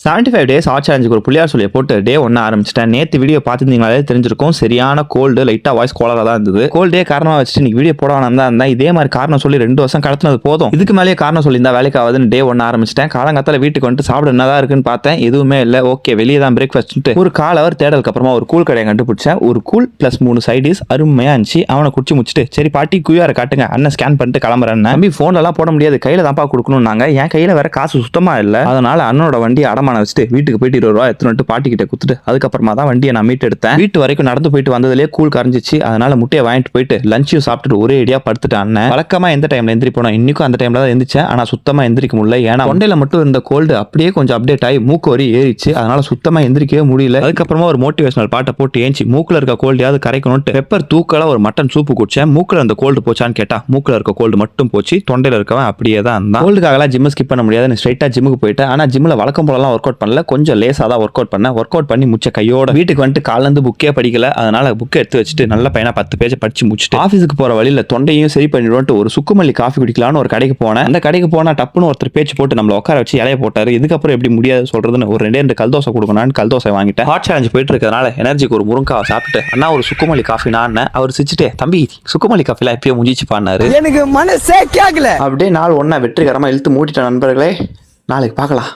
75 days heart சேலஞ்சுக்கு ஒரு புள்ளியார் சொல்லியை போட்டு டே 1 ஆரம்பிச்சிட்டேன். நேற்று வீடியோ பார்த்துருந்தீங்களே தெரிஞ்சிருக்கும். சரியான கோல்டு, லைட்டாக வாய்ஸ் கோலராக தான் இருந்தது. கோல்டே காரணமாக வச்சுட்டு இன்னைக்கு வீடியோ போட வேணாம் தான் இருந்தேன். இதே மாதிரி காரணம் சொல்லி 2 வருஷம் கடத்தினது போதும். இதுக்கு மேலேயே காரணம் சொல்லியிருந்தா வேலைக்கு ஆகுதுன்னு டே 1 ஆரம்பிச்சிட்டேன். காலங்காத்தால வீட்டுக்கு வந்துட்டு சாப்பிட என்னதான் இருக்குன்னு பார்த்தேன். எதுவுமே இல்லை. ஓகே, வெளியே தான் பிரேக்ஃபாஸ்ட். ஒரு 1/4 ஹவர் தேடலுக்கு அப்புறமா ஒரு கூல் கடையை கண்டுபிடிச்சேன். ஒரு கூல் ப்ளஸ் 3 சைடிஸ் அருமையாக இருந்துச்சு. அவனை குடிச்சு முடிச்சுட்டு சரி பாட்டி QR காட்டுங்க, அண்ணன் ஸ்கேன் பண்ணிட்டு கிளம்புறேன். தம்பி ஃபோன்லாம் போட முடியாது, கையில தான்ப்பா கொடுக்கணும்னாங்க. என் கையில வேற காசு சுத்தமா இல்லை. அதனால அண்ணனோட வண்டி அடமான வச்சுட்டு வீட்டுக்கு போயிட்டு 20 ரூபா எடுத்துட்டு பாட்டி கிட்ட குத்துட்டு அதுக்கப்புறமா தான் வண்டியை நான் மீட்டு எடுத்தேன். வீட்டு வரைக்கும் நடந்து போயிட்டு வந்ததுலேயே கூல் கரைஞ்சிச்சு. அதனால முட்டையை வாங்கிட்டு போயிட்டு லஞ்சையும் சாப்பிட்டுட்டு ஒரே ஐடியா படுத்துட்டான். வழக்கமா எந்த டைம்ல எந்திரிப்போம், இன்னைக்கும் அந்த டைம்ல தான் எந்திரிச்சேன். ஆனா சுத்தமா எந்திரிக்க முடியல. ஏன்னா தொண்டையில மட்டும் இருந்த கோல்டு அப்படியே கொஞ்சம் அப்டேட் ஆகி மூக்கு வரி ஏறிச்சு. அதனால சுத்தமா எந்திரிக்கவே முடியல. அதுக்கப்புறமா ஒரு மோட்டிவேஷனல் பாட்டை போட்டு ஏஞ்சி மூக்குல இருக்க கோல்டையாவது கரைக்கணும்ட்டு பெப்பர் தூக்கலா ஒரு மட்டன் சூப்பு குடிச்சேன். மூக்குல அந்த கோல்டு போச்சான்னு கேட்டா மூக்குல இருக்க கோல்டு மட்டும் போச்சு. தொண்டையில இருக்கவன் அப்படியே தான் இருந்தான். கோல்டுக்காகலாம் ஜிம் ஸ்கிப் பண்ண முடியாது. ஸ்ட்ரைட்டா ஜிம்முக்கு போயிட்டேன். ஆனா ஜிம்ல வழக்கம் போலலாம் ஒர்க் அவுட் பண்ணல, கொஞ்சம் லேசா தான் ஒர்க் அவுட் பண்ணேன். ஒர்க் அவுட் பண்ணி முச்ச கையோட வீட்டுக்கு வந்துட்டு காலேருந்து புக்கே படிக்கல. அதனால புக்கை எடுத்து வச்சுட்டு நல்ல பையனா 10 பேஜ் படிச்சு முடிச்சுட்டு ஆஃபீஸுக்கு போற வழியில தொண்டையும் சரி பண்ணிடுவோம் ஒரு சுக்குமல்லி காஃபி குடிக்கலான்னு ஒரு கடைக்கு போனேன். அந்த கடைக்கு போனா டப்புன்னு ஒருத்தர் பேச்சு போட்டு நம்மள உட்கார வச்சு இலைய போட்டாரு. இதுக்கப்புறம் எப்படி முடியாது சொல்றதுன்னு ஒரு 2 கல் தோசை கொடுக்கணும்னு கல் தோசை வாங்கிட்டேன். ஹாட் சேலஞ்ச் போயிட்டு இருக்கிறதுனால எனர்ஜிக்கு ஒரு முருங்காவை சாப்பிட்டு அண்ணா ஒரு சுக்குமல்லி காஃபி நான் அவர் சிரிச்சுட்டே தம்பி சுக்குமல்லி காஃபிலாம் எப்பயோ முடிச்சு பண்ணாரு. எனக்கு மனசே கேட்கல. அப்படியே நாள் ஒன்னா வெற்றிகரமா இழுத்து மூட்டிட்ட நண்பர்களே. நாளைக்கு பார்க்கலாம்.